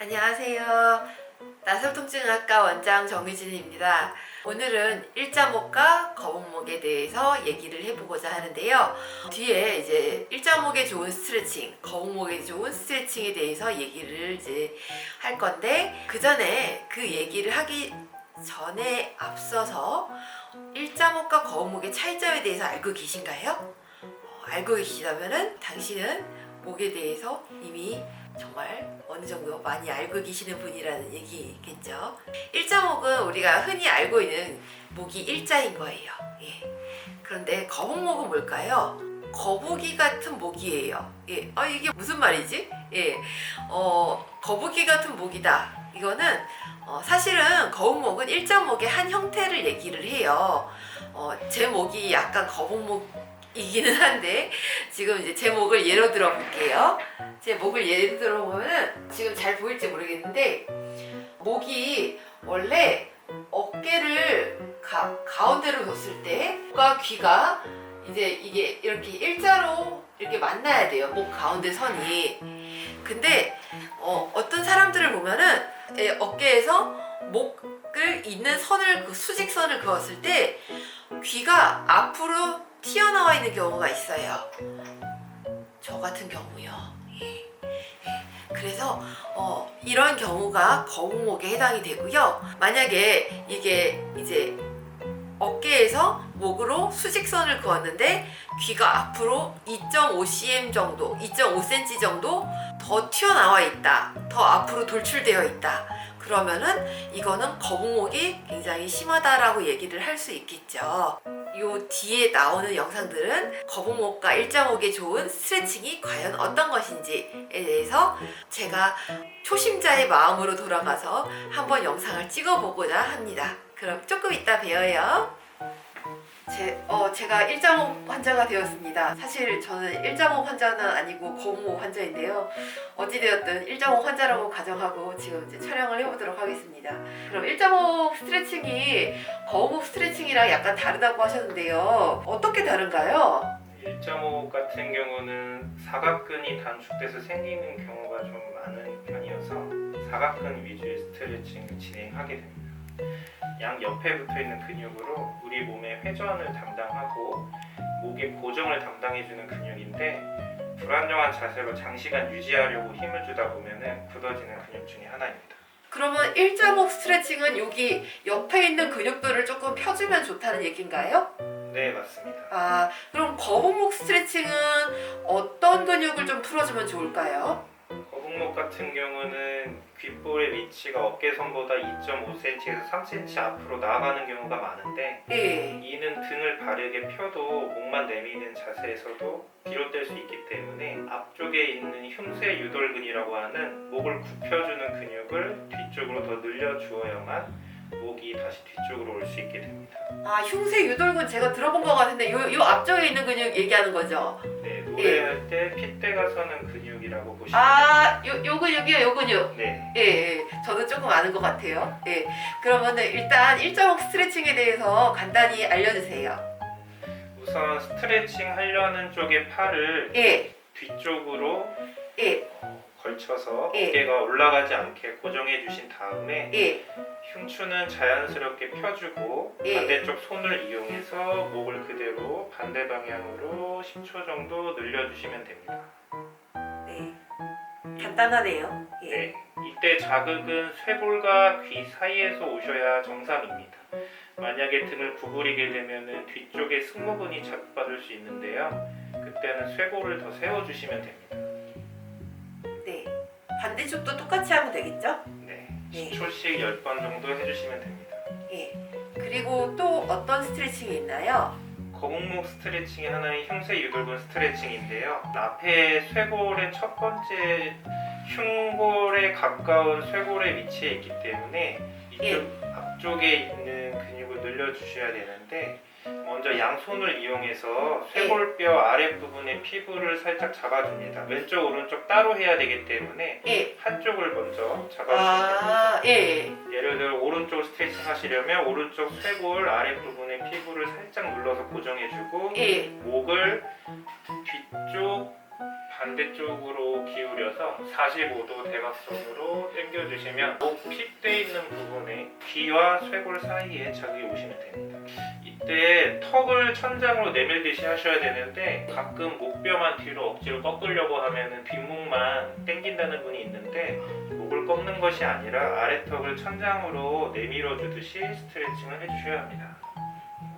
안녕하세요. 나설통증학과 원장 정유진입니다. 오늘은 일자목과 거북목에 대해서 얘기를 해보고자 하는데요. 뒤에 이제 일자목에 좋은 스트레칭, 거북목에 좋은 스트레칭에 대해서 얘기를 이제 할 건데, 그 전에 그 얘기를 하기 전에 앞서서 일자목과 거북목의 차이점에 대해서 알고 계신가요? 알고 계시다면은 당신은 목에 대해서 이미 정말 어느 정도 많이 알고 계시는 분이라는 얘기겠죠. 일자목은 우리가 흔히 알고 있는 목이 일자인 거예요. 예. 그런데 거북목은 뭘까요? 거북이 같은 목이에요. 예. 이게 무슨 말이지? 예. 거북이 같은 목이다. 이거는 사실은 거북목은 일자목의 한 형태를 얘기를 해요. 제 목이 약간 거북목 이기는 한데 지금 이제 제 목을 예로 들어 볼게요. 제 목을 예로 들어 보면은 지금 잘 보일지 모르겠는데 목이 원래 어깨를 가운데로 뒀을 때과 귀가 이제 이게 이렇게 일자로 이렇게 만나야 돼요. 목 가운데 선이. 근데 어떤 사람들을 보면은 어깨에서 목을 잇는 선을 그 수직선을 그었을 때 귀가 앞으로 튀어나와 있는 경우가 있어요. 저 같은 경우요. 예. 그래서 이런 경우가 거북목에 해당이 되고요. 만약에 이게 이제 어깨에서 목으로 수직선을 그었는데 귀가 앞으로 2.5cm 정도, 2.5cm 정도 더 튀어나와 있다. 더 앞으로 돌출되어 있다. 그러면은 이거는 거북목이 굉장히 심하다라고 얘기를 할 수 있겠죠. 요 뒤에 나오는 영상들은 거북목과 일자목에 좋은 스트레칭이 과연 어떤 것인지에 대해서 제가 초심자의 마음으로 돌아가서 한번 영상을 찍어보고자 합니다. 그럼 조금 이따 봬요. 제가 일자목 환자가 되었습니다. 사실 저는 일자목 환자는 아니고 거북목 환자인데요. 어찌되었든 일자목 환자라고 가정하고 지금 이제 촬영을 해보도록 하겠습니다. 그럼 일자목 스트레칭이 거북목 스트레칭이랑 약간 다르다고 하셨는데요. 어떻게 다른가요? 일자목 같은 경우는 사각근이 단축돼서 생기는 경우가 좀 많은 편이어서 사각근 위주의 스트레칭을 진행하게 됩니다. 양 옆에 붙어있는 근육으로 우리 몸의 회전을 담당하고 목의 고정을 담당해주는 근육인데 불안정한 자세로 장시간 유지하려고 힘을 주다 보면 굳어지는 근육 중에 하나입니다. 그러면 일자목 스트레칭은 여기 옆에 있는 근육들을 조금 펴주면 좋다는 얘기인가요? 네, 맞습니다. 그럼 거북목 스트레칭은 어떤 근육을 좀 풀어주면 좋을까요? 거북목 같은 경우는 귓볼의 위치가 어깨선보다 2.5cm에서 3cm 앞으로 나아가는 경우가 많은데 예. 이는 등을 바르게 펴도 목만 내미는 자세에서도 비롯될 수 있기 때문에 앞쪽에 있는 흉쇄 유돌근이라고 하는 목을 굽혀주는 근육을 뒤쪽으로 더 늘려주어야만 목이 다시 뒤쪽으로 올 수 있게 됩니다. 흉쇄 유돌근 제가 들어본 것 같은데 요 앞쪽에 있는 근육 얘기하는 거죠? 네, 노래할 때 핏대가 서는 근육이라고 보시면 됩니다. 요 근육이요, 요 근육. 네. 예. 저도 조금 아는 것 같아요. 예. 그러면은 일단 일자목 스트레칭에 대해서 간단히 알려주세요. 우선 스트레칭 하려는 쪽의 팔을 뒤쪽으로 걸쳐서 어깨가 올라가지 않게 고정해 주신 다음에 흉추는 자연스럽게 펴주고 반대쪽 손을 이용해서 목을 그대로 반대 방향으로 10초 정도 늘려주시면 됩니다. 네. 간단하네요. 네, 이때 자극은 쇄골과 귀 사이에서 오셔야 정상입니다. 만약에 등을 구부리게 되면 뒤쪽에 승모근이 자극받을 수 있는데요. 그때는 쇄골을 더 세워주시면 됩니다. 네. 반대쪽도 똑같이 하면 되겠죠? 네, 10초씩 10번 정도 해주시면 됩니다. 예. 그리고 또 어떤 스트레칭이 있나요? 거북목 스트레칭이 하나의 흉쇄 유돌근 스트레칭인데요. 앞에 쇄골의 첫 번째 흉골에 가까운 쇄골에 위치해 있기 때문에 이쪽 앞쪽에 있는 근육을 늘려주셔야 되는데 먼저 양손을 이용해서 쇄골뼈 아랫부분의 피부를 살짝 잡아줍니다. 왼쪽 오른쪽 따로 해야 되기 때문에 한쪽을 먼저 잡아주시면 됩니다. 예를 들어 오른쪽 스트레칭 하시려면 오른쪽 쇄골 아랫부분의 피부를 살짝 눌러서 고정해주고 목을 뒤쪽 반대쪽으로 기울여서 45도 대각선으로 당겨주시면 목 핏대 있는 부분에 귀와 쇄골 사이에 자극이 오시면 됩니다. 이때 턱을 천장으로 내밀듯이 하셔야 되는데 가끔 목뼈만 뒤로 억지로 꺾으려고 하면 뒷목만 당긴다는 분이 있는데 목을 꺾는 것이 아니라 아래턱을 천장으로 내밀어 주듯이 스트레칭을 해주셔야 합니다.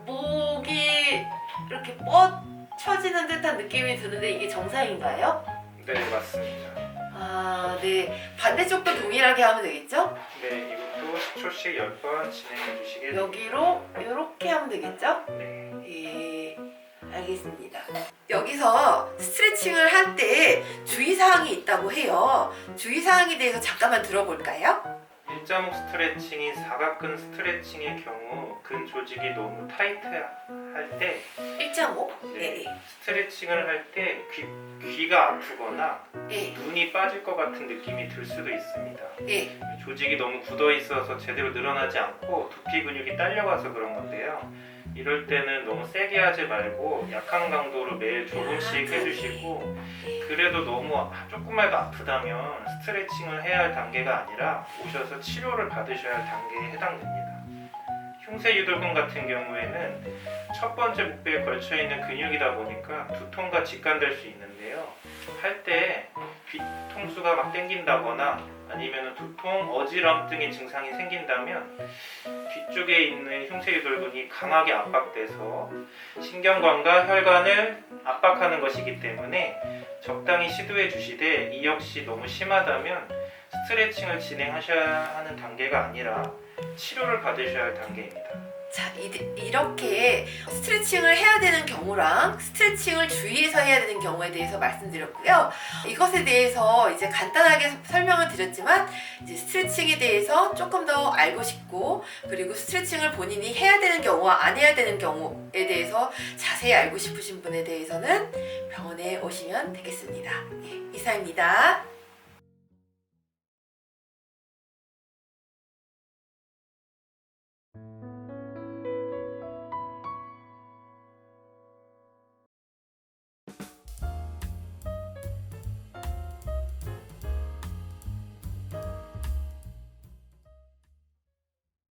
목이 이렇게 뻗쳐지는 듯한 느낌이 드는데 이게 정상인가요? 네, 맞습니다. 아, 네. 반대쪽도 동일하게 하면 되겠죠? 네, 이것도 10초씩 10번 진행해 주시길 여기로 이렇게 하면 되겠죠? 네. 예, 알겠습니다. 여기서 스트레칭을 할 때 주의사항이 있다고 해요. 주의사항에 대해서 잠깐만 들어볼까요? 일자목 스트레칭인 사각근 스트레칭의 경우 근 조직이 너무 타이트할 때 1.5? 네. 네. 스트레칭을 할 때 귀가 아프거나 예, 눈이 빠질 것 같은 느낌이 들 수도 있습니다. 예. 조직이 너무 굳어 있어서 제대로 늘어나지 않고 두피 근육이 딸려가서 그런 건데요. 이럴 때는 너무 세게 하지 말고 약한 강도로 매일 조금씩 해주시고, 그래도 너무 조금이라도 아프다면 스트레칭을 해야 할 단계가 아니라 오셔서 치료를 받으셔야 할 단계에 해당됩니다. 흉쇄 유돌근 같은 경우에는 첫 번째 목뼈에 걸쳐 있는 근육이다 보니까 두통과 직관될 수 있는데요. 할 때 뒤통수가 막 당긴다거나 아니면 두통, 어지럼 등의 증상이 생긴다면 뒤쪽에 있는 흉쇄 유돌근이 강하게 압박돼서 신경관과 혈관을 압박하는 것이기 때문에 적당히 시도해 주시되, 이 역시 너무 심하다면 스트레칭을 진행하셔야 하는 단계가 아니라 치료를 받으셔야 할 단계입니다. 자, 이렇게 스트레칭을 해야 되는 경우랑 스트레칭을 주의해서 해야 되는 경우에 대해서 말씀드렸고요. 이것에 대해서 이제 간단하게 설명을 드렸지만, 이제 스트레칭에 대해서 조금 더 알고 싶고, 그리고 스트레칭을 본인이 해야 되는 경우와 안 해야 되는 경우에 대해서 자세히 알고 싶으신 분에 대해서는 병원에 오시면 되겠습니다. 예, 이상입니다.